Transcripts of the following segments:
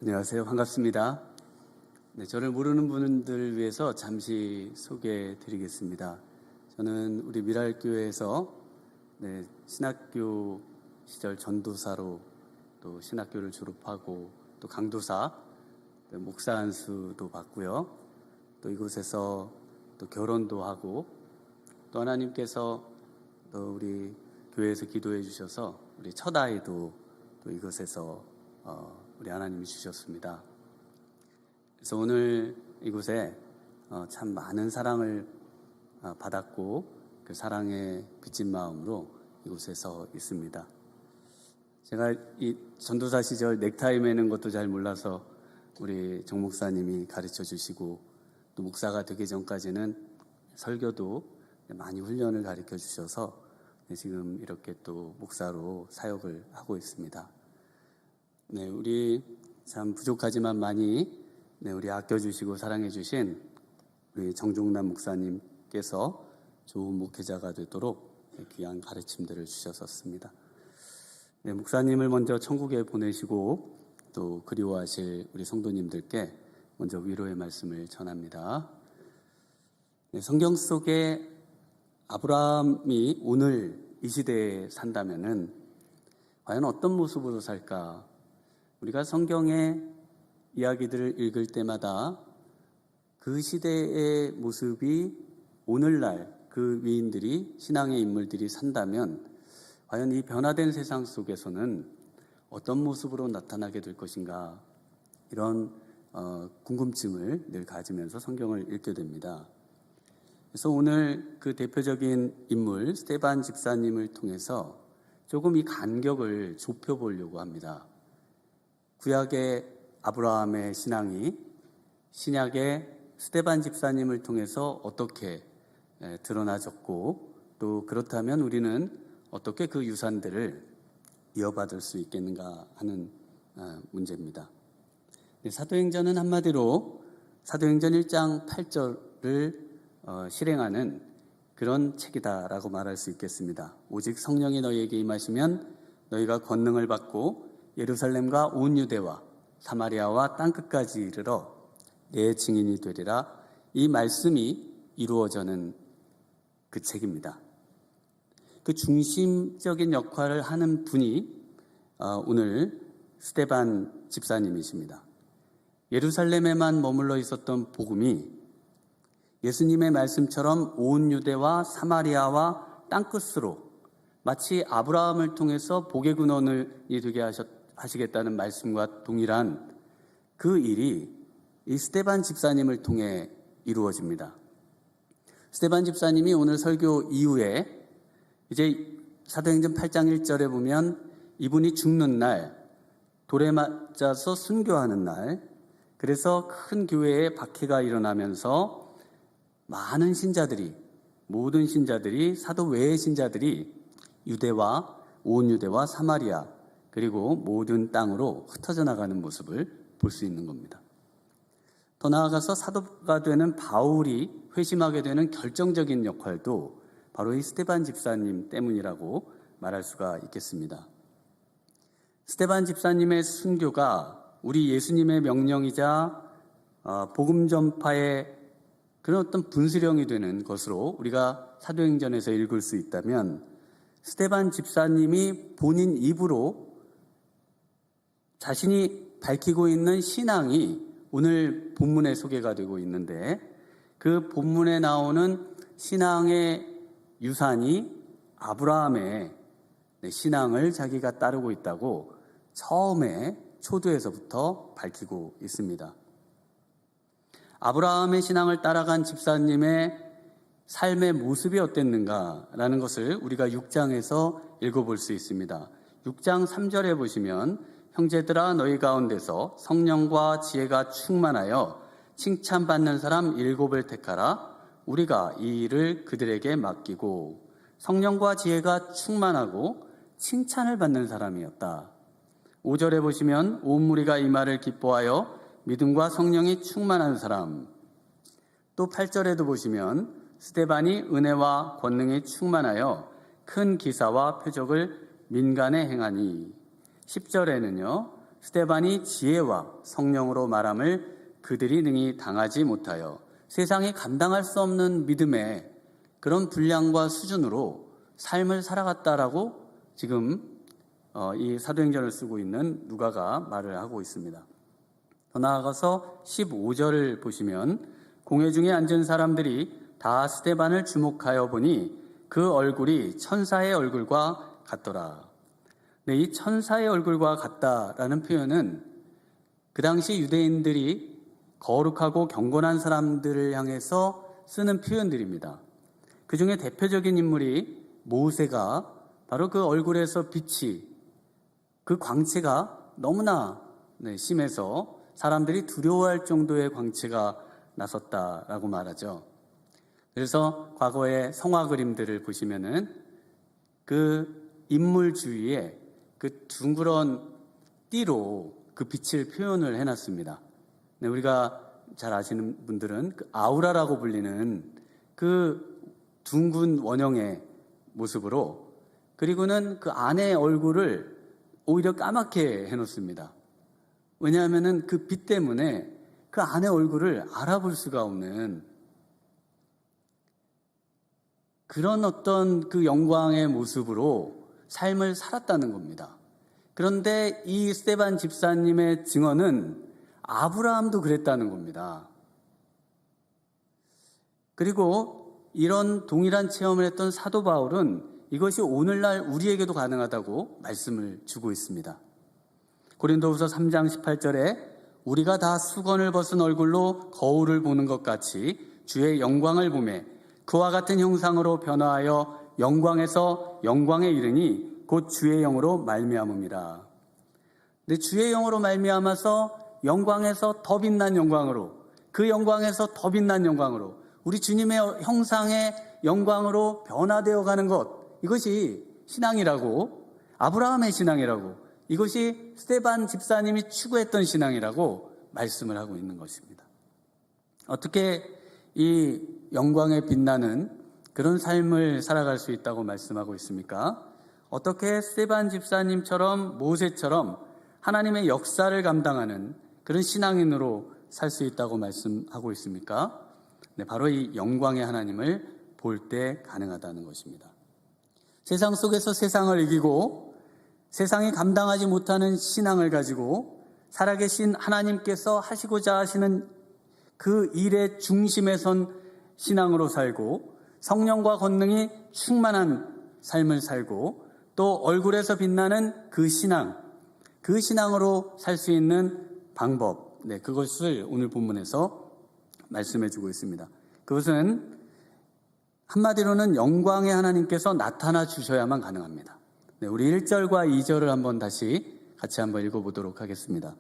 안녕하세요. 반갑습니다. 저를 모르는 분들 위해서 잠시 소개해 드리겠습니다. 저는 우리 미랄교회에서 신학교 시절 전도사로 또 신학교를 졸업하고 또 강도사, 목사 안수도 받고요. 또 이곳에서 또 결혼도 하고 또 하나님께서 또 우리 교회에서 기도해 주셔서 우리 첫 아이도 또 이곳에서 우리 하나님이 주셨습니다. 그래서 오늘 이곳에 참 많은 사랑을 받았고 그 사랑에 빚진 마음으로 이곳에서 있습니다. 제가 이 전도사 시절 넥타이 매는 것도 잘 몰라서 우리 정 목사님이 가르쳐 주시고 또 목사가 되기 전까지는 설교도 많이 훈련을 가르쳐 주셔서 지금 이렇게 또 목사로 사역을 하고 있습니다. 우리 참 부족하지만 많이 우리 아껴주시고 사랑해주신 우리 정종남 목사님께서 좋은 목회자가 되도록 귀한 가르침들을 주셨었습니다. 목사님을 먼저 천국에 보내시고 또 그리워하실 우리 성도님들께 먼저 위로의 말씀을 전합니다. 성경 속에 아브라함이 오늘 이 시대에 산다면은 과연 어떤 모습으로 살까? 우리가 성경의 이야기들을 읽을 때마다 그 시대의 모습이 오늘날 그 위인들이, 신앙의 인물들이 산다면 과연 이 변화된 세상 속에서는 어떤 모습으로 나타나게 될 것인가, 이런 궁금증을 늘 가지면서 성경을 읽게 됩니다. 그래서 오늘 그 대표적인 인물 스데반 집사님을 통해서 조금 이 간격을 좁혀보려고 합니다. 구약의 아브라함의 신앙이 신약의 스데반 집사님을 통해서 어떻게 드러나졌고 또 그렇다면 우리는 어떻게 그 유산들을 이어받을 수 있겠는가 하는 문제입니다. 사도행전은 한마디로 사도행전 1장 8절을 실행하는 그런 책이다라고 말할 수 있겠습니다. 오직 성령이 너희에게 임하시면 너희가 권능을 받고 예루살렘과 온 유대와 사마리아와 땅끝까지 이르러 내 증인이 되리라. 이 말씀이 이루어져는 그 책입니다. 그 중심적인 역할을 하는 분이 오늘 스데반 집사님이십니다. 예루살렘에만 머물러 있었던 복음이 예수님의 말씀처럼 온 유대와 사마리아와 땅끝으로 마치 아브라함을 통해서 복의 근원이 되게 하시겠다는 말씀과 동일한 그 일이 이 스데반 집사님을 통해 이루어집니다. 스데반 집사님이 오늘 설교 이후에 이제 사도행전 8장 1절에 보면 이분이 죽는 날, 돌에 맞아서 순교하는 날, 그래서 큰 교회에 박해가 일어나면서 많은 신자들이, 모든 신자들이, 사도 외의 신자들이 유대와 온 유대와 사마리아 그리고 모든 땅으로 흩어져 나가는 모습을 볼 수 있는 겁니다. 더 나아가서 사도가 되는 바울이 회심하게 되는 결정적인 역할도 바로 이 스데반 집사님 때문이라고 말할 수가 있겠습니다. 스데반 집사님의 순교가 우리 예수님의 명령이자 복음 전파의 그런 어떤 분수령이 되는 것으로 우리가 사도행전에서 읽을 수 있다면 스데반 집사님이 본인 입으로 자신이 밝히고 있는 신앙이 오늘 본문에 소개가 되고 있는데 그 본문에 나오는 신앙의 유산이 아브라함의 신앙을 자기가 따르고 있다고 처음에 초두에서부터 밝히고 있습니다. 아브라함의 신앙을 따라간 집사님의 삶의 모습이 어땠는가라는 것을 우리가 6장에서 읽어볼 수 있습니다. 6장 3절에 보시면 형제들아 너희 가운데서 성령과 지혜가 충만하여 칭찬받는 사람 7을 택하라. 우리가 이 일을 그들에게 맡기고 성령과 지혜가 충만하고 칭찬을 받는 사람이었다. 5절에 보시면 온 무리가 이 말을 기뻐하여 믿음과 성령이 충만한 사람. 또 8절에도 보시면 스데반이 은혜와 권능이 충만하여 큰 기사와 표적을 민간에 행하니 10절에는요 스데반이 지혜와 성령으로 말함을 그들이 능히 당하지 못하여 세상이 감당할 수 없는 믿음의 그런 분량과 수준으로 삶을 살아갔다라고 지금 이 사도행전을 쓰고 있는 누가가 말을 하고 있습니다. 더 나아가서 15절을 보시면 공회 중에 앉은 사람들이 다 스데반을 주목하여 보니 그 얼굴이 천사의 얼굴과 같더라. 네, 이 천사의 얼굴과 같다라는 표현은 그 당시 유대인들이 거룩하고 경건한 사람들을 향해서 쓰는 표현들입니다. 그 중에 대표적인 인물이 모세가 바로 그 얼굴에서 빛이, 그 광채가 너무나 심해서 사람들이 두려워할 정도의 광채가 나섰다라고 말하죠. 그래서 과거의 성화 그림들을 보시면은 그 인물 주위에 그 둥그런 띠로 그 빛을 표현을 해놨습니다. 네, 우리가 잘 아시는 분들은 그 아우라라고 불리는 그 둥근 원형의 모습으로, 그리고는 그 안의 얼굴을 오히려 까맣게 해놓습니다. 왜냐하면은 그 빛 때문에 그 안의 얼굴을 알아볼 수가 없는 그런 어떤 그 영광의 모습으로 삶을 살았다는 겁니다. 그런데 이 스데반 집사님의 증언은 아브라함도 그랬다는 겁니다. 그리고 이런 동일한 체험을 했던 사도 바울은 이것이 오늘날 우리에게도 가능하다고 말씀을 주고 있습니다. 고린도후서 3장 18절에 우리가 다 수건을 벗은 얼굴로 거울을 보는 것 같이 주의 영광을 보매 그와 같은 형상으로 변화하여 영광에서 영광에 이르니 곧 주의 영으로 말미암음이라. 근데 주의 영으로 말미암아서 영광에서 더 빛난 영광으로, 그 영광에서 더 빛난 영광으로, 우리 주님의 형상의 영광으로 변화되어 가는 것, 이것이 신앙이라고, 아브라함의 신앙이라고, 이것이 스데반 집사님이 추구했던 신앙이라고 말씀을 하고 있는 것입니다. 어떻게 이 영광에 빛나는 그런 삶을 살아갈 수 있다고 말씀하고 있습니까? 어떻게 스데반 집사님처럼 모세처럼 하나님의 역사를 감당하는 그런 신앙인으로 살 수 있다고 말씀하고 있습니까? 네, 바로 이 영광의 하나님을 볼 때 가능하다는 것입니다. 세상 속에서 세상을 이기고 세상이 감당하지 못하는 신앙을 가지고 살아계신 하나님께서 하시고자 하시는 그 일의 중심에 선 신앙으로 살고 성령과 권능이 충만한 삶을 살고 또 얼굴에서 빛나는 그 신앙, 그 신앙으로 살 수 있는 방법, 그것을 오늘 본문에서 말씀해 주고 있습니다. 그것은 한마디로는 영광의 하나님께서 나타나 주셔야만 가능합니다. 우리 1절과 2절을 한번 다시 같이 한번 읽어보도록 하겠습니다.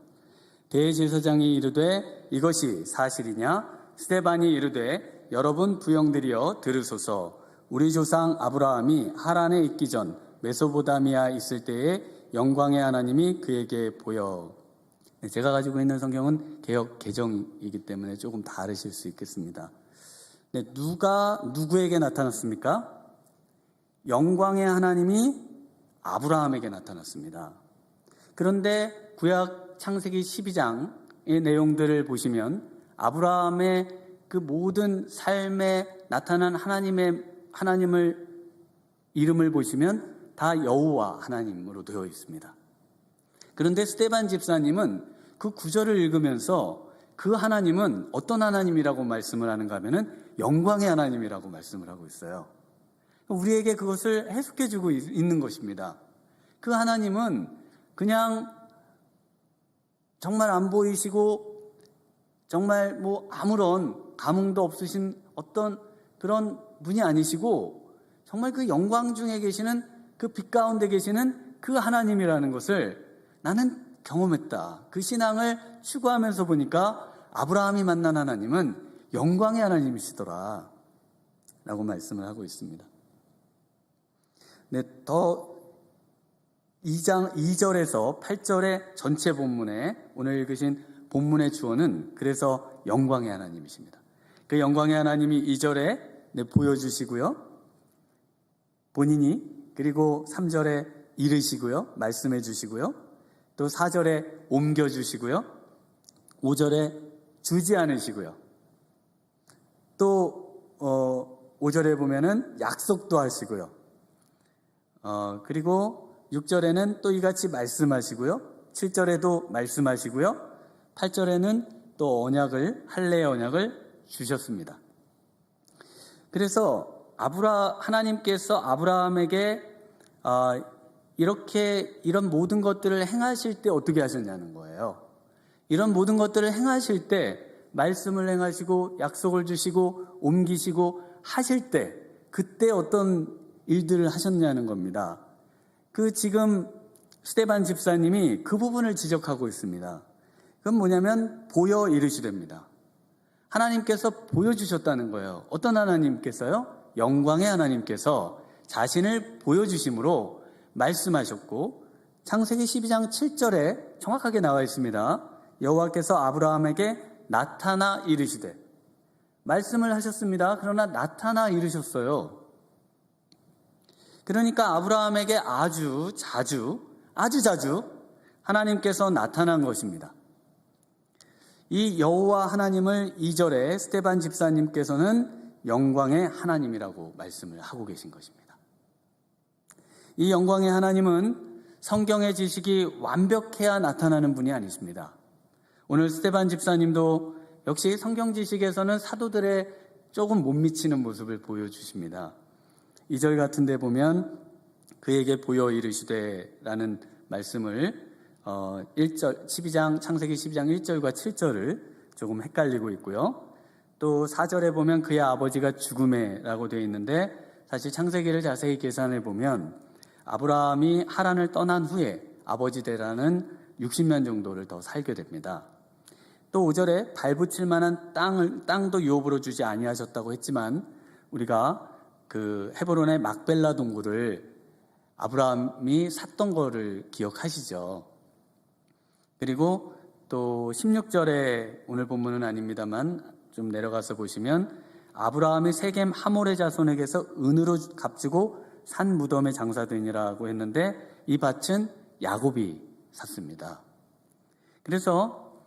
대제사장이 이르되 이것이 사실이냐? 스데반이 이르되 여러분 부형들이여 들으소서. 우리 조상 아브라함이 하란에 있기 전 메소보다미아 있을 때에 영광의 하나님이 그에게 보여. 제가 가지고 있는 성경은 개역 개정이기 때문에 조금 다르실 수 있겠습니다. 누가 누구에게 나타났습니까? 영광의 하나님이 아브라함에게 나타났습니다. 그런데 구약 창세기 12장의 내용들을 보시면 아브라함의 그 모든 삶에 나타난 하나님을 이름을 보시면 다 여호와 하나님으로 되어 있습니다. 그런데 스데반 집사님은 그 구절을 읽으면서 그 하나님은 어떤 하나님이라고 말씀을 하는가 하면은 영광의 하나님이라고 말씀을 하고 있어요. 우리에게 그것을 해석해 주고 있는 것입니다. 그 하나님은 그냥 정말 안 보이시고 정말 아무런 감흥도 없으신 어떤 그런 분이 아니시고 정말 그 영광 중에 계시는 그 빛 가운데 계시는 그 하나님이라는 것을 나는 경험했다. 그 신앙을 추구하면서 보니까 아브라함이 만난 하나님은 영광의 하나님이시더라 라고 말씀을 하고 있습니다. 더 2장 2절에서 8절의 전체 본문에 오늘 읽으신 본문의 주어는 그래서 영광의 하나님이십니다. 그 영광의 하나님이 2절에 보여주시고요. 본인이 그리고 3절에 이르시고요. 말씀해 주시고요. 또 4절에 옮겨주시고요. 5절에 주지 않으시고요. 또 5절에 보면은 약속도 하시고요. 그리고 6절에는 또 이같이 말씀하시고요. 7절에도 말씀하시고요. 8절에는 또 할례의 언약을 주셨습니다. 그래서 하나님께서 아브라함에게 이런 모든 것들을 행하실 때 어떻게 하셨냐는 거예요. 이런 모든 것들을 행하실 때 말씀을 행하시고 약속을 주시고 옮기시고 하실 때 그때 어떤 일들을 하셨냐는 겁니다. 지금 스데반 집사님이 그 부분을 지적하고 있습니다. 그건 뭐냐면 보여 이르시됩니다. 하나님께서 보여주셨다는 거예요. 어떤 하나님께서요? 영광의 하나님께서 자신을 보여주심으로 말씀하셨고, 창세기 12장 7절에 정확하게 나와 있습니다. 여호와께서 아브라함에게 나타나 이르시되, 말씀을 하셨습니다. 그러나 나타나 이르셨어요. 그러니까 아브라함에게 아주 자주 하나님께서 나타난 것입니다. 이 여호와 하나님을 2절에 스데반 집사님께서는 영광의 하나님이라고 말씀을 하고 계신 것입니다. 이 영광의 하나님은 성경의 지식이 완벽해야 나타나는 분이 아니십니다. 오늘 스데반 집사님도 역시 성경 지식에서는 사도들의 조금 못 미치는 모습을 보여주십니다. 2절 같은 데 보면 그에게 보여 이르시되 라는 말씀을 1절, 창세기 12장 1절과 7절을 조금 헷갈리고 있고요. 또 4절에 보면 그의 아버지가 죽음에 라고 되어 있는데, 사실 창세기를 자세히 계산해 보면 아브라함이 하란을 떠난 후에 아버지 되라는 60년 정도를 더 살게 됩니다. 또 5절에 발붙일 만한 땅도 유업으로 주지 아니하셨다고 했지만, 우리가 헤브론의 막벨라 동굴을 아브라함이 샀던 거를 기억하시죠. 그리고 또 16절에 오늘 본문은 아닙니다만 좀 내려가서 보시면 아브라함이 세겜 하몰의 자손에게서 은으로 값주고 산 무덤에 장사되니라고 했는데, 이 밭은 야곱이 샀습니다. 그래서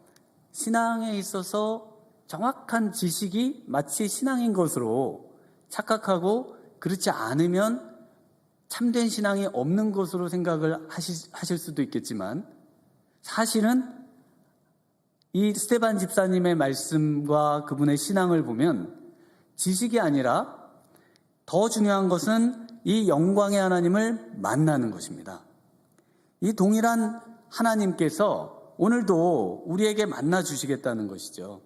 신앙에 있어서 정확한 지식이 마치 신앙인 것으로 착각하고, 그렇지 않으면 참된 신앙이 없는 것으로 생각을 하실 수도 있겠지만, 사실은 이 스데반 집사님의 말씀과 그분의 신앙을 보면 지식이 아니라 더 중요한 것은 이 영광의 하나님을 만나는 것입니다. 이 동일한 하나님께서 오늘도 우리에게 만나 주시겠다는 것이죠.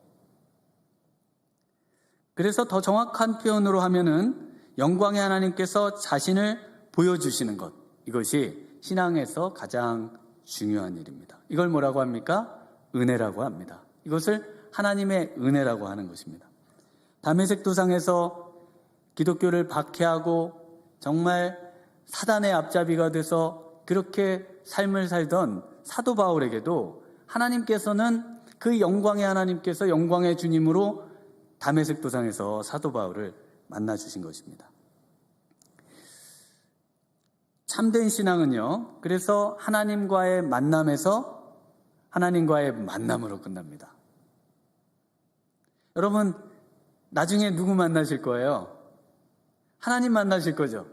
그래서 더 정확한 표현으로 하면은 영광의 하나님께서 자신을 보여주시는 것, 이것이 신앙에서 가장 중요한 일입니다. 이걸 뭐라고 합니까? 은혜라고 합니다. 이것을 하나님의 은혜라고 하는 것입니다. 다메섹 도상에서 기독교를 박해하고 정말 사단의 앞잡이가 돼서 그렇게 삶을 살던 사도 바울에게도 하나님께서는 그 영광의 하나님께서 영광의 주님으로 다메섹 도상에서 사도 바울을 만나 주신 것입니다. 참된 신앙은요, 그래서 하나님과의 만남에서 하나님과의 만남으로 끝납니다. 여러분, 나중에 누구 만나실 거예요? 하나님 만나실 거죠.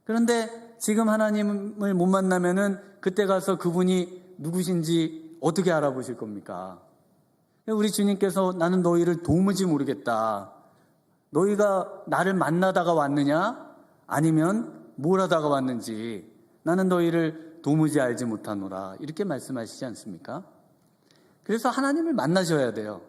그런데 지금 하나님을 못 만나면은 그때 가서 그분이 누구신지 어떻게 알아보실 겁니까? 우리 주님께서 나는 너희를 도무지 모르겠다. 너희가 나를 만나다가 왔느냐? 아니면 뭘 하다가 왔는지 나는 너희를 도무지 알지 못하노라. 이렇게 말씀하시지 않습니까? 그래서 하나님을 만나셔야 돼요.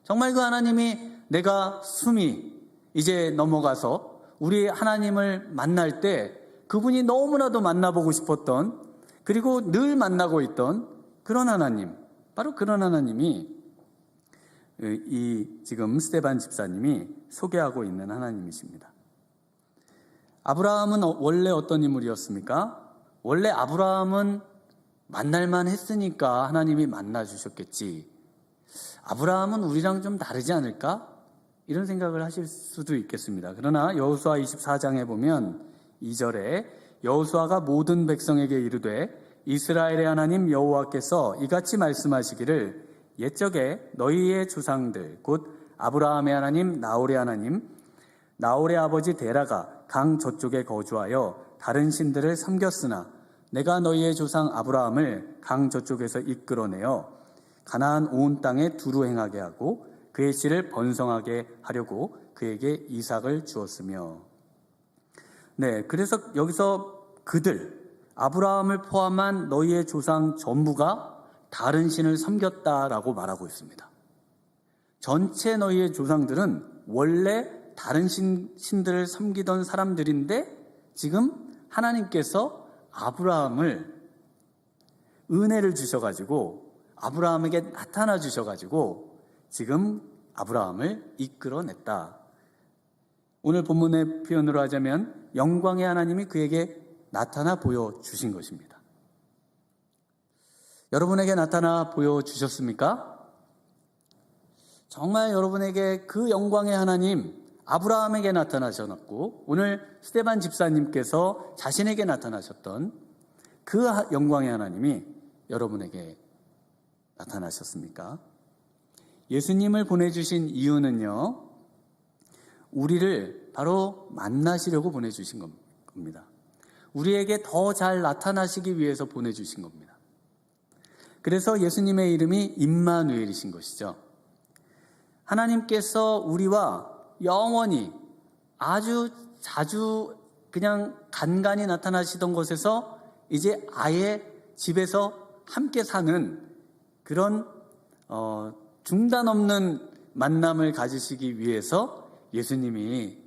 정말 그 하나님이 내가 숨이 이제 넘어가서 우리 하나님을 만날 때 그분이 너무나도 만나보고 싶었던, 그리고 늘 만나고 있던 그런 하나님, 바로 그런 하나님이 지금 스데반 집사님이 소개하고 있는 하나님이십니다. 아브라함은 원래 어떤 인물이었습니까? 원래 아브라함은 만날만 했으니까 하나님이 만나주셨겠지. 아브라함은 우리랑 좀 다르지 않을까? 이런 생각을 하실 수도 있겠습니다. 그러나 여호수아 24장에 보면 2절에 여호수아가 모든 백성에게 이르되 이스라엘의 하나님 여호와께서 이같이 말씀하시기를 옛적에 너희의 조상들 곧 아브라함의 하나님 나홀의 아버지 데라가 강 저쪽에 거주하여 다른 신들을 섬겼으나 내가 너희의 조상 아브라함을 강 저쪽에서 이끌어내어 가나안 온 땅에 두루 행하게 하고 그의 씨를 번성하게 하려고 그에게 이삭을 주었으며. 네, 그래서 여기서 그들 아브라함을 포함한 너희의 조상 전부가 다른 신을 섬겼다라고 말하고 있습니다. 전체 너희의 조상들은 원래 다른 신들을 섬기던 사람들인데 지금 하나님께서 아브라함을 은혜를 주셔가지고 아브라함에게 나타나 주셔가지고 지금 아브라함을 이끌어냈다. 오늘 본문의 표현으로 하자면 영광의 하나님이 그에게 나타나 보여주신 것입니다. 여러분에게 나타나 보여주셨습니까? 정말 여러분에게 그 영광의 하나님 아브라함에게 나타나셨고 오늘 스데반 집사님께서 자신에게 나타나셨던 그 영광의 하나님이 여러분에게 나타나셨습니까? 예수님을 보내주신 이유는요, 우리를 바로 만나시려고 보내주신 겁니다. 우리에게 더 잘 나타나시기 위해서 보내주신 겁니다. 그래서 예수님의 이름이 임마누엘이신 것이죠. 하나님께서 우리와 영원히 아주 자주 그냥 간간히 나타나시던 곳에서 이제 아예 집에서 함께 사는 그런 중단 없는 만남을 가지시기 위해서 예수님이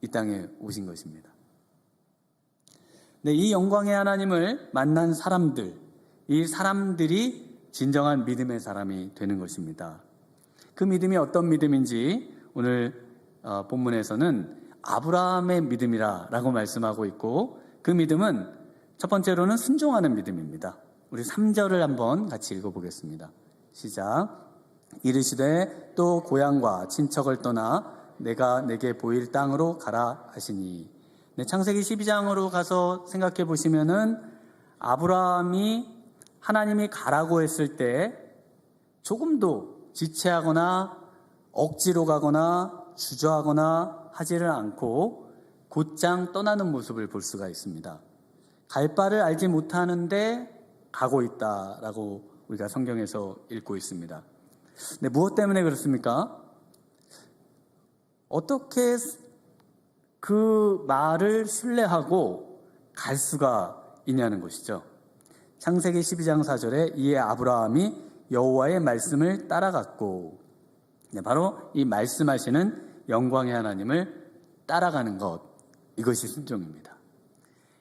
이 땅에 오신 것입니다. 네, 이 영광의 하나님을 만난 사람들, 이 사람들이 진정한 믿음의 사람이 되는 것입니다. 그 믿음이 어떤 믿음인지 오늘 본문에서는 아브라함의 믿음이라고 말씀하고 있고 그 믿음은 첫 번째로는 순종하는 믿음입니다. 우리 3절을 한번 같이 읽어보겠습니다. 시작. 이르시되 또 고향과 친척을 떠나 내가 내게 보일 땅으로 가라 하시니. 네, 창세기 12장으로 가서 생각해 보시면은 아브라함이 하나님이 가라고 했을 때 조금도 지체하거나 억지로 가거나 주저하거나 하지를 않고 곧장 떠나는 모습을 볼 수가 있습니다. 갈 바를 알지 못하는데 가고 있다라고 우리가 성경에서 읽고 있습니다. 네, 무엇 때문에 그렇습니까? 어떻게 그 말을 신뢰하고 갈 수가 있냐는 것이죠. 창세기 12장 4절에 이에 아브라함이 여호와의 말씀을 따라갔고, 네, 바로 이 말씀하시는 영광의 하나님을 따라가는 것, 이것이 순종입니다.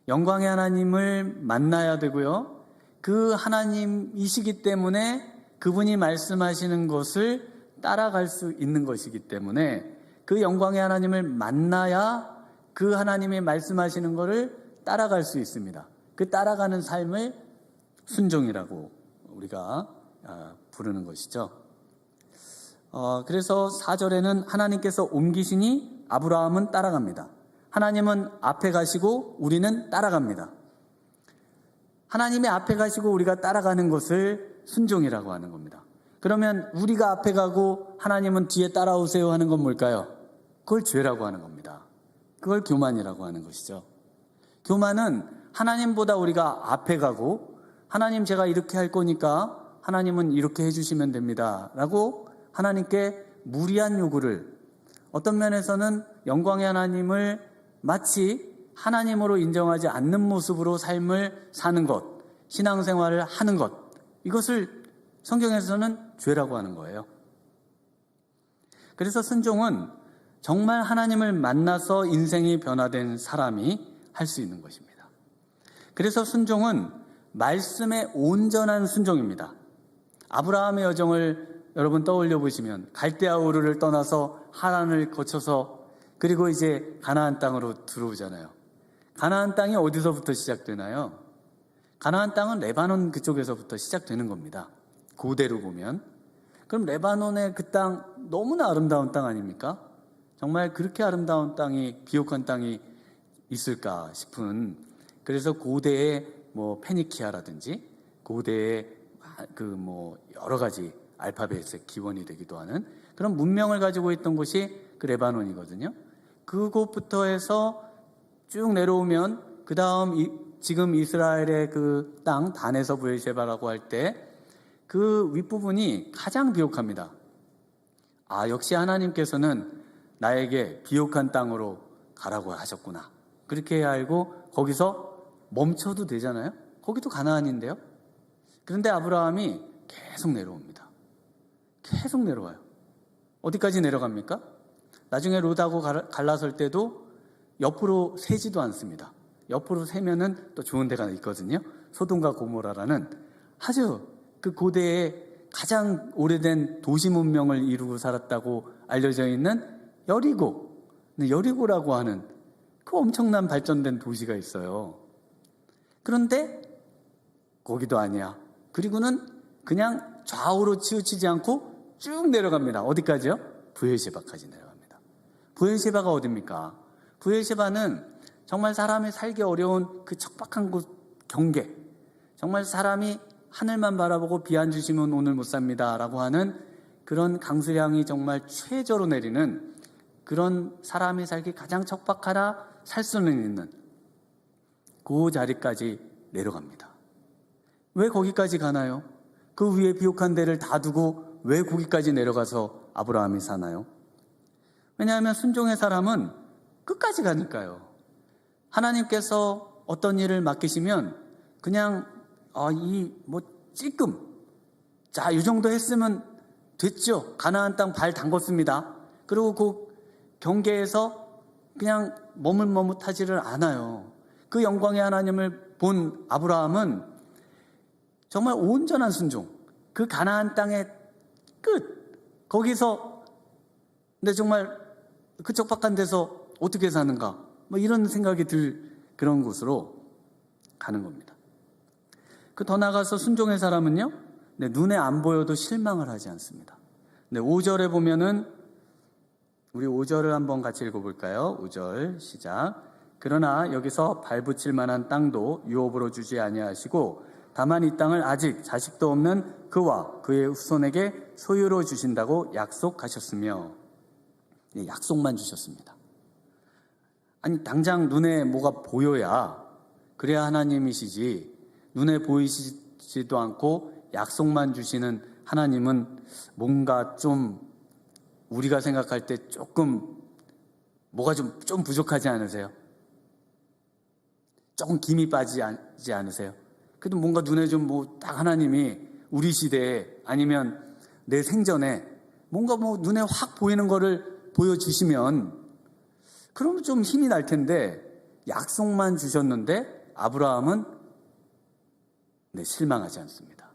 영광의 하나님을 만나야 되고요, 그 하나님이시기 때문에 그분이 말씀하시는 것을 따라갈 수 있는 것이기 때문에 그 영광의 하나님을 만나야 그 하나님이 말씀하시는 것을 따라갈 수 있습니다. 그 따라가는 삶을 순종이라고 우리가 부르는 것이죠. 그래서 4절에는 하나님께서 옮기시니 아브라함은 따라갑니다. 하나님은 앞에 가시고 우리는 따라갑니다. 하나님이 앞에 가시고 우리가 따라가는 것을 순종이라고 하는 겁니다. 그러면 우리가 앞에 가고 하나님은 뒤에 따라오세요 하는 건 뭘까요? 그걸 죄라고 하는 겁니다. 그걸 교만이라고 하는 것이죠. 교만은 하나님보다 우리가 앞에 가고 하나님 제가 이렇게 할 거니까 하나님은 이렇게 해주시면 됩니다 라고 하나님께 무리한 요구를, 어떤 면에서는 영광의 하나님을 마치 하나님으로 인정하지 않는 모습으로 삶을 사는 것, 신앙생활을 하는 것, 이것을 성경에서는 죄라고 하는 거예요. 그래서 순종은 정말 하나님을 만나서 인생이 변화된 사람이 할 수 있는 것입니다. 그래서 순종은 말씀의 온전한 순종입니다. 아브라함의 여정을 여러분 떠올려 보시면 갈대아 우르를 떠나서 하란을 거쳐서 그리고 이제 가나안 땅으로 들어오잖아요. 가나안 땅이 어디서부터 시작되나요? 가나안 땅은 레바논 그쪽에서부터 시작되는 겁니다. 고대로 보면. 그럼 레바논의 그 땅 너무나 아름다운 땅 아닙니까? 정말 그렇게 아름다운 땅이, 비옥한 땅이 있을까 싶은, 그래서 고대의 뭐 페니키아라든지 고대의 여러 가지 알파벳의 기원이 되기도 하는 그런 문명을 가지고 있던 곳이 그 레바논이거든요. 그곳부터 해서 쭉 내려오면 그 다음 지금 이스라엘의 그 땅 단에서 브엘셰바라고 할 때 그 윗부분이 가장 비옥합니다. 역시 하나님께서는 나에게 비옥한 땅으로 가라고 하셨구나. 그렇게 알고 거기서 멈춰도 되잖아요. 거기도 가나안인데요. 그런데 아브라함이 계속 내려옵니다. 계속 내려와요. 어디까지 내려갑니까? 나중에 롯하고 갈라설 때도 옆으로 세지도 않습니다. 옆으로 세면은 또 좋은 데가 있거든요. 소돔과 고모라라는 아주 그 고대의 가장 오래된 도시 문명을 이루고 살았다고 알려져 있는 여리고라고 하는 그 엄청난 발전된 도시가 있어요. 그런데 거기도 아니야. 그리고는 그냥 좌우로 치우치지 않고 쭉 내려갑니다. 어디까지요? 브엘셰바까지 내려갑니다. 브엘셰바가 어딥니까? 브엘셰바는 정말 사람이 살기 어려운 그 척박한 곳 경계, 정말 사람이 하늘만 바라보고 비 안 주시면 오늘 못 삽니다 라고 하는 그런 강수량이 정말 최저로 내리는 그런 사람이 살기 가장 척박하다 살 수는 있는 그 자리까지 내려갑니다. 왜 거기까지 가나요? 그 위에 비옥한 데를 다 두고 왜 거기까지 내려가서 아브라함이 사나요? 왜냐하면 순종의 사람은 끝까지 가니까요. 하나님께서 어떤 일을 맡기시면 그냥 찔끔 이 정도 했으면 됐죠. 가나안 땅 발 담궜습니다. 그리고 그 경계에서 그냥 머뭇머뭇하지를 않아요. 그 영광의 하나님을 본 아브라함은 정말 온전한 순종, 그 가나안 땅의 끝, 거기서 근데 정말 그 척박한 데서 어떻게 사는가 이런 생각이 들 그런 곳으로 가는 겁니다. 더 나아가서 순종의 사람은요, 눈에 안 보여도 실망을 하지 않습니다. 5절에 보면은 우리 5절을 한번 같이 읽어볼까요? 5절 시작. 그러나 여기서 발붙일 만한 땅도 유업으로 주지 아니하시고 다만 이 땅을 아직 자식도 없는 그와 그의 후손에게 소유로 주신다고 약속하셨으며, 약속만 주셨습니다. 아니 당장 눈에 뭐가 보여야 그래야 하나님이시지, 눈에 보이시지도 않고 약속만 주시는 하나님은 뭔가 좀 우리가 생각할 때 조금 뭐가 좀 부족하지 않으세요? 조금 김이 빠지지 않으세요? 그래도 뭔가 눈에 딱 하나님이 우리 시대에 아니면 내 생전에 뭔가 눈에 확 보이는 거를 보여주시면 그러면 좀 힘이 날 텐데, 약속만 주셨는데 아브라함은 실망하지 않습니다.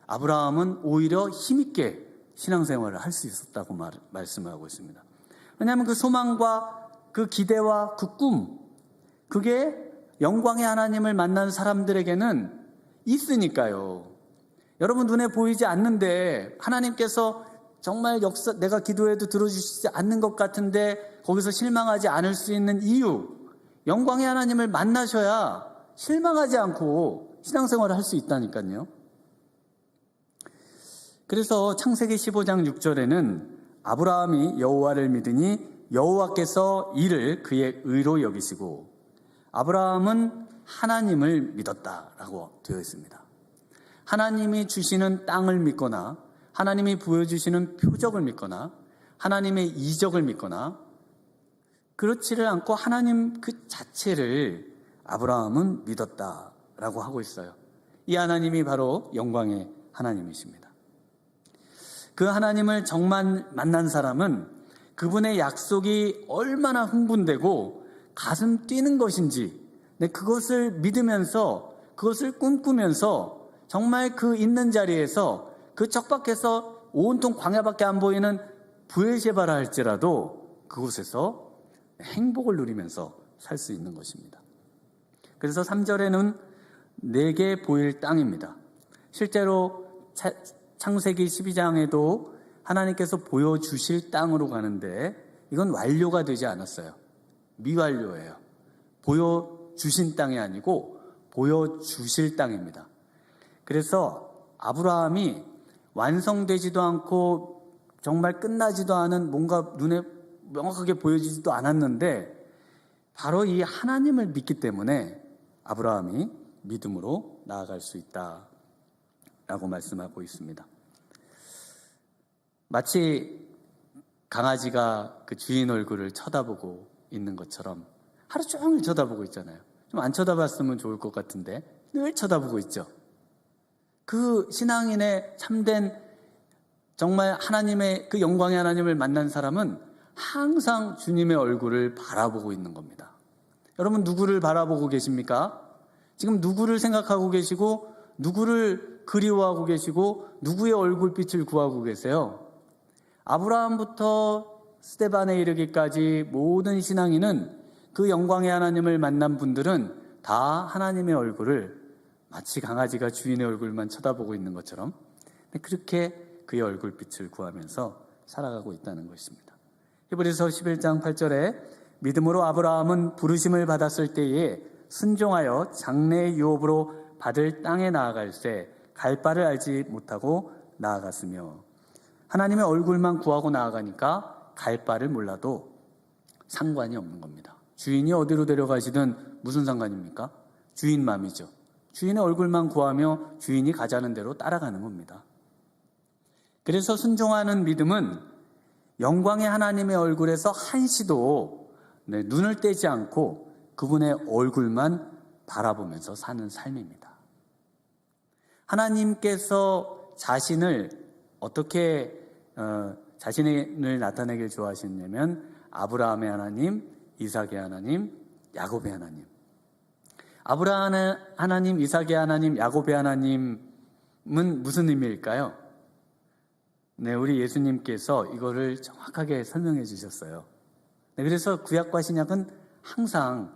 아브라함은 오히려 힘있게 신앙생활을 할 수 있었다고 말씀을 하고 있습니다. 왜냐하면 그 소망과 그 기대와 그 꿈, 그게 영광의 하나님을 만난 사람들에게는 있으니까요. 여러분 눈에 보이지 않는데 하나님께서 정말 내가 기도해도 들어주시지 않는 것 같은데 거기서 실망하지 않을 수 있는 이유, 영광의 하나님을 만나셔야 실망하지 않고 신앙생활을 할 수 있다니까요. 그래서 창세기 15장 6절에는 아브라함이 여호와를 믿으니 여호와께서 이를 그의 의로 여기시고, 아브라함은 하나님을 믿었다라고 되어 있습니다. 하나님이 주시는 땅을 믿거나 하나님이 보여주시는 표적을 믿거나 하나님의 이적을 믿거나 그렇지를 않고 하나님 그 자체를 아브라함은 믿었다라고 하고 있어요. 이 하나님이 바로 영광의 하나님이십니다. 그 하나님을 정말 만난 사람은 그분의 약속이 얼마나 흥분되고 가슴 뛰는 것인지, 그것을 믿으면서 그것을 꿈꾸면서 정말 그 있는 자리에서 그 척박해서 온통 광야밖에 안 보이는 브엘셰바라 할지라도 그곳에서 행복을 누리면서 살 수 있는 것입니다. 그래서 3절에는 내게 보일 땅입니다. 실제로 창세기 12장에도 하나님께서 보여주실 땅으로 가는데 이건 완료가 되지 않았어요. 미완료예요. 보여주신 땅이 아니고 보여주실 땅입니다. 그래서 아브라함이 완성되지도 않고 정말 끝나지도 않은 뭔가 눈에 명확하게 보여지지도 않았는데 바로 이 하나님을 믿기 때문에 아브라함이 믿음으로 나아갈 수 있다라고 말씀하고 있습니다. 마치 강아지가 그 주인 얼굴을 쳐다보고 있는 것처럼 하루 종일 쳐다보고 있잖아요. 좀 안 쳐다봤으면 좋을 것 같은데 늘 쳐다보고 있죠. 그 신앙인의 참된 정말 하나님의 그 영광의 하나님을 만난 사람은 항상 주님의 얼굴을 바라보고 있는 겁니다. 여러분 누구를 바라보고 계십니까? 지금 누구를 생각하고 계시고 누구를 그리워하고 계시고 누구의 얼굴빛을 구하고 계세요? 아브라함부터 스데반에 이르기까지 모든 신앙인은 그 영광의 하나님을 만난 분들은 다 하나님의 얼굴을 마치 강아지가 주인의 얼굴만 쳐다보고 있는 것처럼 그렇게 그의 얼굴빛을 구하면서 살아가고 있다는 것입니다. 히브리서 11장 8절에 믿음으로 아브라함은 부르심을 받았을 때에 순종하여 장래의 유업으로 받을 땅에 나아갈새 갈 바를 알지 못하고 나아갔으며, 하나님의 얼굴만 구하고 나아가니까 갈 바를 몰라도 상관이 없는 겁니다. 주인이 어디로 데려가시든 무슨 상관입니까? 주인 맘이죠. 주인의 얼굴만 구하며 주인이 가자는 대로 따라가는 겁니다. 그래서 순종하는 믿음은 영광의 하나님의 얼굴에서 한시도 눈을 떼지 않고 그분의 얼굴만 바라보면서 사는 삶입니다. 하나님께서 자신을 어떻게 자신을 나타내길 좋아하시냐면 아브라함의 하나님, 이삭의 하나님, 야곱의 하나님. 아브라함의 하나님, 이삭의 하나님, 야곱의 하나님은 무슨 의미일까요? 네, 우리 예수님께서 이거를 정확하게 설명해 주셨어요. 네, 그래서 구약과 신약은 항상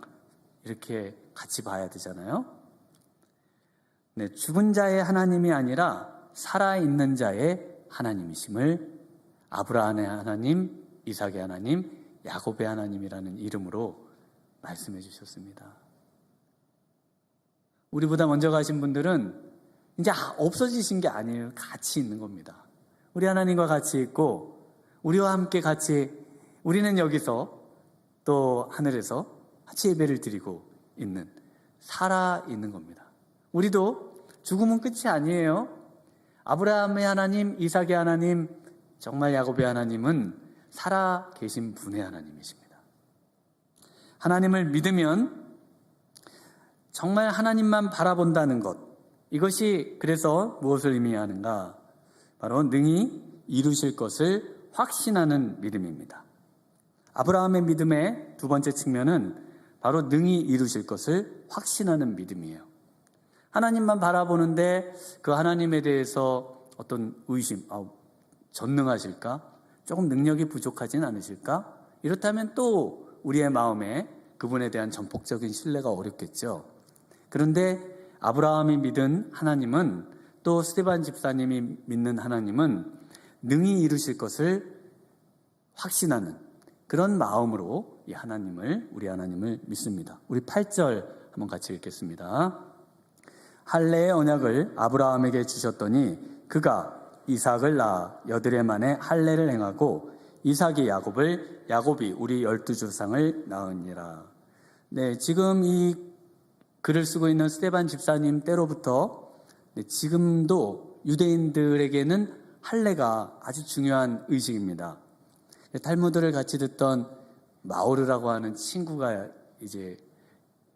이렇게 같이 봐야 되잖아요. 네, 죽은 자의 하나님이 아니라 살아있는 자의 하나님이심을 아브라함의 하나님, 이삭의 하나님, 야곱의 하나님이라는 이름으로 말씀해 주셨습니다. 우리보다 먼저 가신 분들은 이제 없어지신 게 아니에요. 같이 있는 겁니다. 우리 하나님과 같이 있고 우리와 함께 같이, 우리는 여기서 또 하늘에서 같이 예배를 드리고 있는, 살아있는 겁니다. 우리도 죽음은 끝이 아니에요. 아브라함의 하나님, 이삭의 하나님, 정말 야곱의 하나님은 살아 계신 분의 하나님이십니다. 하나님을 믿으면 정말 하나님만 바라본다는 것, 이것이 그래서 무엇을 의미하는가? 바로 능히 이루실 것을 확신하는 믿음입니다. 아브라함의 믿음의 두 번째 측면은 바로 능히 이루실 것을 확신하는 믿음이에요. 하나님만 바라보는데 그 하나님에 대해서 어떤 의심, 전능하실까? 조금 능력이 부족하진 않으실까? 이렇다면 또 우리의 마음에 그분에 대한 전폭적인 신뢰가 어렵겠죠. 그런데 아브라함이 믿은 하나님은, 또 스데반 집사님이 믿는 하나님은 능히 이루실 것을 확신하는 그런 마음으로 이 하나님을, 우리 하나님을 믿습니다. 우리 8절 한번 같이 읽겠습니다. 할례의 언약을 아브라함에게 주셨더니 그가 이삭을 낳아 여드레 만에 할례를 행하고 이삭이 야곱을, 야곱이 우리 12조상을 낳으니라. 네, 지금 이 글을 쓰고 있는 스데반 집사님 때로부터 지금도 유대인들에게는 할례가 아주 중요한 의식입니다. 탈무드를 같이 듣던 마오르라고 하는 친구가 이제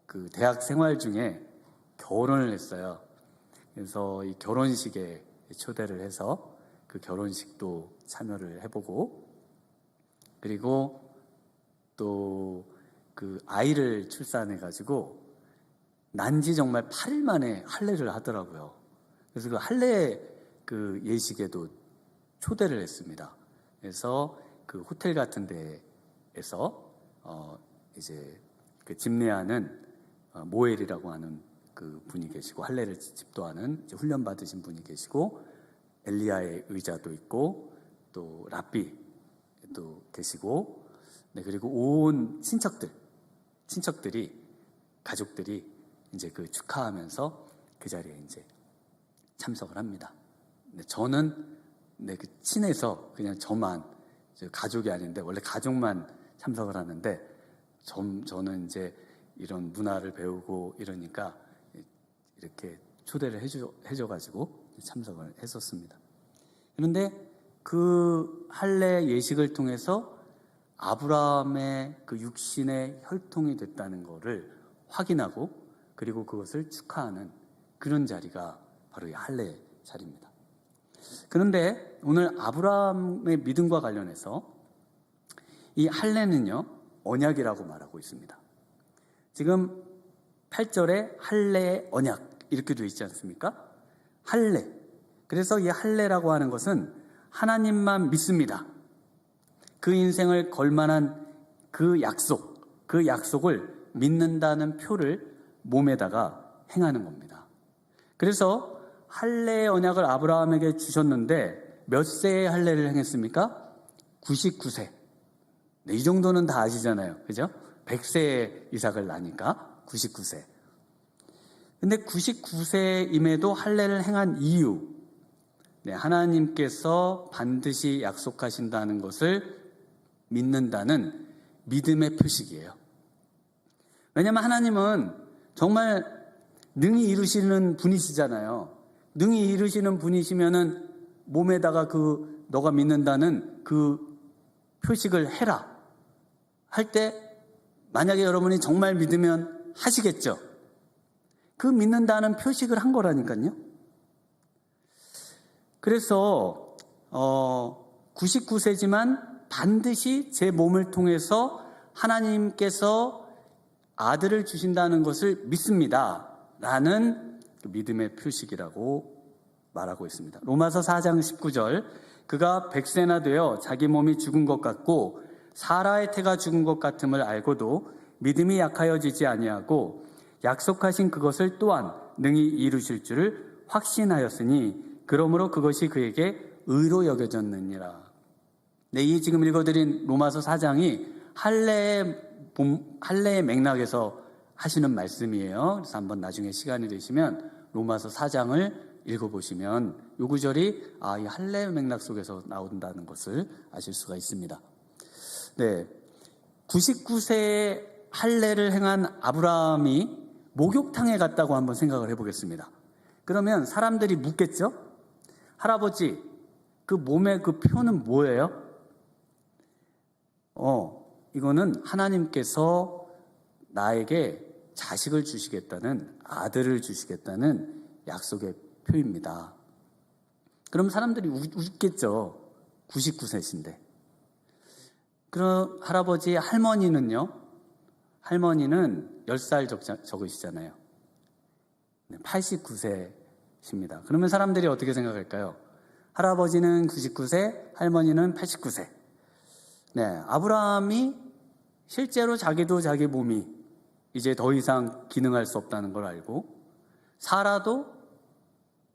그 대학 생활 중에 결혼을 했어요. 그래서 이 결혼식에 초대를 해서 그 결혼식도 참여를 해보고, 그리고 또 그 아이를 출산해가지고 난지 정말 8일 만에 할례를 하더라고요. 그래서 그 할례 그 예식에도 초대를 했습니다. 그래서 그 호텔 같은 데에서 이제 그 집례하는 모엘이라고 하는 그 분이 계시고, 할례를 집도하는 이제 훈련 받으신 분이 계시고, 엘리야의 의자도 있고, 또 랍비도 계시고, 네, 그리고 온 가족들이 이제 그 축하하면서 그 자리에 이제 참석을 합니다. 근데 저는 그 친해서 그냥 저만, 가족이 아닌데 원래 가족만 참석을 하는데 저는 이제 이런 문화를 배우고 이러니까 이렇게 초대를 해줘가지고 참석을 했었습니다. 그런데 그 할례 예식을 통해서 아브라함의 그 육신의 혈통이 됐다는 것을 확인하고 그리고 그것을 축하하는 그런 자리가 바로 이 할례 자리입니다. 그런데 오늘 아브라함의 믿음과 관련해서 이 할례는요, 언약이라고 말하고 있습니다. 지금 8절에 할례의 언약 이렇게 되어 있지 않습니까? 할례. 그래서 이 할례라고 하는 것은 하나님만 믿습니다. 그 인생을 걸만한 그 약속을 믿는다는 표를 몸에다가 행하는 겁니다. 그래서 할례의 언약을 아브라함에게 주셨는데 몇 세의 할례를 행했습니까? 99세. 네, 이 정도는 다 아시잖아요. 그죠? 100세에 이삭을 낳으니까 99세. 근데 99세임에도 할례를 행한 이유, 하나님께서 반드시 약속하신다는 것을 믿는다는 믿음의 표식이에요. 왜냐하면 하나님은 정말 능히 이루시는 분이시잖아요. 능히 이루시는 분이시면은 몸에다가 너가 믿는다는 그 표식을 해라 할 때 만약에 여러분이 정말 믿으면 하시겠죠. 그 믿는다는 표식을 한 거라니까요. 그래서 99세지만 반드시 제 몸을 통해서 하나님께서 아들을 주신다는 것을 믿습니다 라는 믿음의 표식이라고 말하고 있습니다. 로마서 4장 19절, 그가 100세나 되어 자기 몸이 죽은 것 같고 사라의 태가 죽은 것 같음을 알고도 믿음이 약하여지지 아니하고 약속하신 그것을 또한 능히 이루실 줄을 확신하였으니 그러므로 그것이 그에게 의로 여겨졌느니라. 네, 이 지금 읽어드린 로마서 4장이 할례의 맥락에서 하시는 말씀이에요. 그래서 한번 나중에 시간이 되시면 로마서 4장을 읽어보시면 요 구절이 이 할례의 맥락 속에서 나온다는 것을 아실 수가 있습니다. 네, 99세의 할례를 행한 아브라함이 목욕탕에 갔다고 한번 생각을 해보겠습니다. 그러면 사람들이 묻겠죠? 할아버지, 그 몸의 그 표는 뭐예요? 이거는 하나님께서 나에게 자식을 주시겠다는, 아들을 주시겠다는 약속의 표입니다. 그럼 사람들이 웃겠죠. 99세신데. 그럼 할아버지, 할머니는요? 할머니는 10살 적으시잖아요. 89세십니다. 그러면 사람들이 어떻게 생각할까요? 할아버지는 99세, 할머니는 89세. 네, 아브라함이 실제로 자기도 자기 몸이 이제 더 이상 기능할 수 없다는 걸 알고, 사라도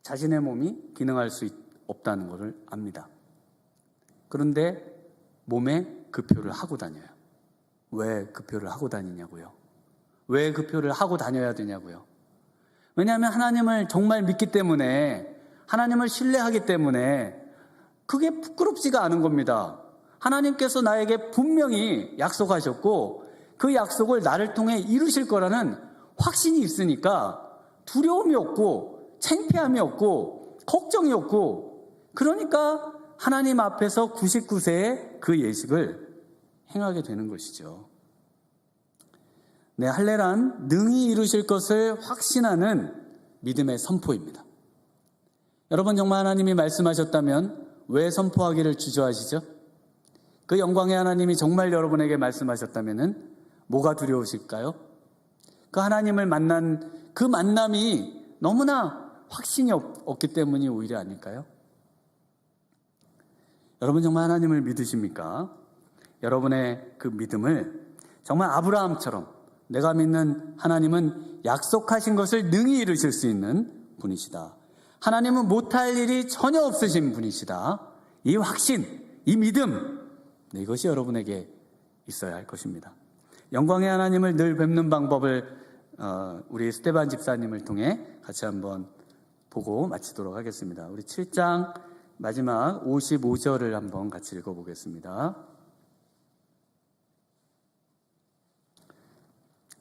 자신의 몸이 기능할 수 없다는 것을 압니다. 그런데 몸에 그 표를 하고 다녀요. 왜 그 표를 하고 다니냐고요? 왜 그 표를 하고 다녀야 되냐고요? 왜냐하면 하나님을 정말 믿기 때문에, 하나님을 신뢰하기 때문에 그게 부끄럽지가 않은 겁니다. 하나님께서 나에게 분명히 약속하셨고 그 약속을 나를 통해 이루실 거라는 확신이 있으니까 두려움이 없고 창피함이 없고 걱정이 없고, 그러니까 하나님 앞에서 99세의 그 예식을 행하게 되는 것이죠. 네, 할례란 능히 이루실 것을 확신하는 믿음의 선포입니다. 여러분, 정말 하나님이 말씀하셨다면 왜 선포하기를 주저하시죠? 그 영광의 하나님이 정말 여러분에게 말씀하셨다면 뭐가 두려우실까요? 그 하나님을 만난 그 만남이 너무나 확신이 없기 때문이 오히려 아닐까요? 여러분, 정말 하나님을 믿으십니까? 여러분의 그 믿음을 정말 아브라함처럼 내가 믿는 하나님은 약속하신 것을 능히 이루실 수 있는 분이시다. 하나님은 못할 일이 전혀 없으신 분이시다. 이 확신, 이 믿음, 이것이 여러분에게 있어야 할 것입니다. 영광의 하나님을 늘 뵙는 방법을 우리 스테반 집사님을 통해 같이 한번 보고 마치도록 하겠습니다. 우리 7장 마지막 55절을 한번 같이 읽어보겠습니다.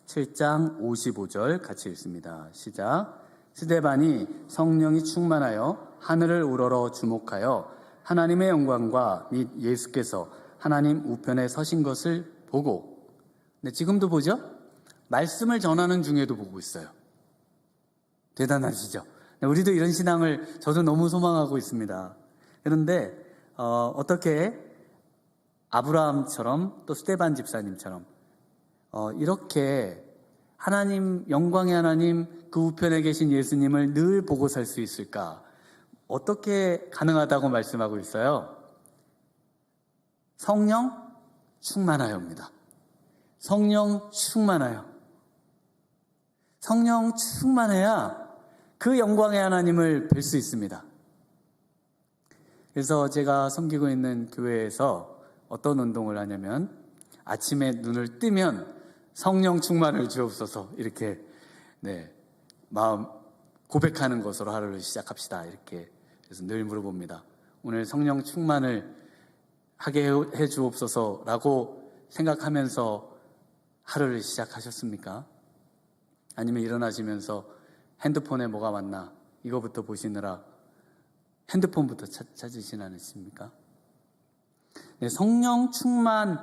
7장 55절 같이 읽습니다. 시작. 스데반이 성령이 충만하여 하늘을 우러러 주목하여 하나님의 영광과 및 예수께서 하나님 우편에 서신 것을 보고, 네, 지금도 보죠? 말씀을 전하는 중에도 보고 있어요. 대단하시죠? 네, 우리도 이런 신앙을 저도 너무 소망하고 있습니다. 그런데 어떻게 아브라함처럼 또 스데반 집사님처럼 이렇게 하나님, 영광의 하나님 그 우편에 계신 예수님을 늘 보고 살 수 있을까? 어떻게 가능하다고 말씀하고 있어요? 성령 충만하여입니다. 성령 충만하여. 성령 충만해야 그 영광의 하나님을 뵐 수 있습니다. 그래서 제가 섬기고 있는 교회에서 어떤 운동을 하냐면 아침에 눈을 뜨면 성령 충만을 주옵소서 이렇게 마음 고백하는 것으로 하루를 시작합시다. 이렇게 그래서 늘 물어봅니다. 오늘 성령 충만을 하게 해 주옵소서라고 생각하면서 하루를 시작하셨습니까? 아니면 일어나시면서 핸드폰에 뭐가 왔나 이거부터 보시느라 핸드폰부터 찾으시지 않으십니까? 네, 성령 충만,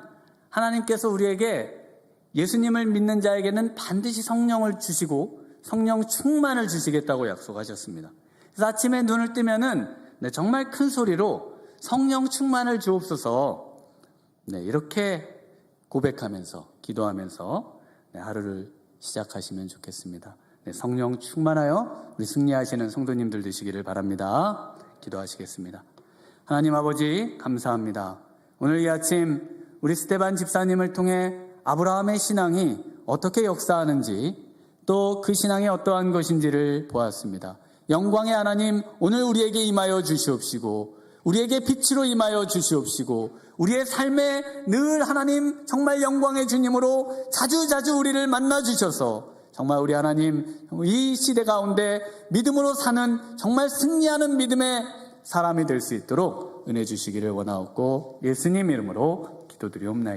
하나님께서 우리에게 예수님을 믿는 자에게는 반드시 성령을 주시고 성령 충만을 주시겠다고 약속하셨습니다. 그래서 아침에 눈을 뜨면은 정말 큰 소리로 성령 충만을 주옵소서, 이렇게 고백하면서 기도하면서 하루를 시작하시면 좋겠습니다. 성령 충만하여 우리 승리하시는 성도님들 되시기를 바랍니다. 기도하시겠습니다. 하나님 아버지 감사합니다. 오늘 이 아침 우리 스데반 집사님을 통해 아브라함의 신앙이 어떻게 역사하는지 또 그 신앙이 어떠한 것인지를 보았습니다. 영광의 하나님, 오늘 우리에게 임하여 주시옵시고 우리에게 빛으로 임하여 주시옵시고 우리의 삶에 늘 하나님 정말 영광의 주님으로 자주자주 우리를 만나 주셔서 정말 우리 하나님 이 시대 가운데 믿음으로 사는 정말 승리하는 믿음의 사람이 될 수 있도록 은혜 주시기를 원하옵고 예수님 이름으로 기도드리옵나이다.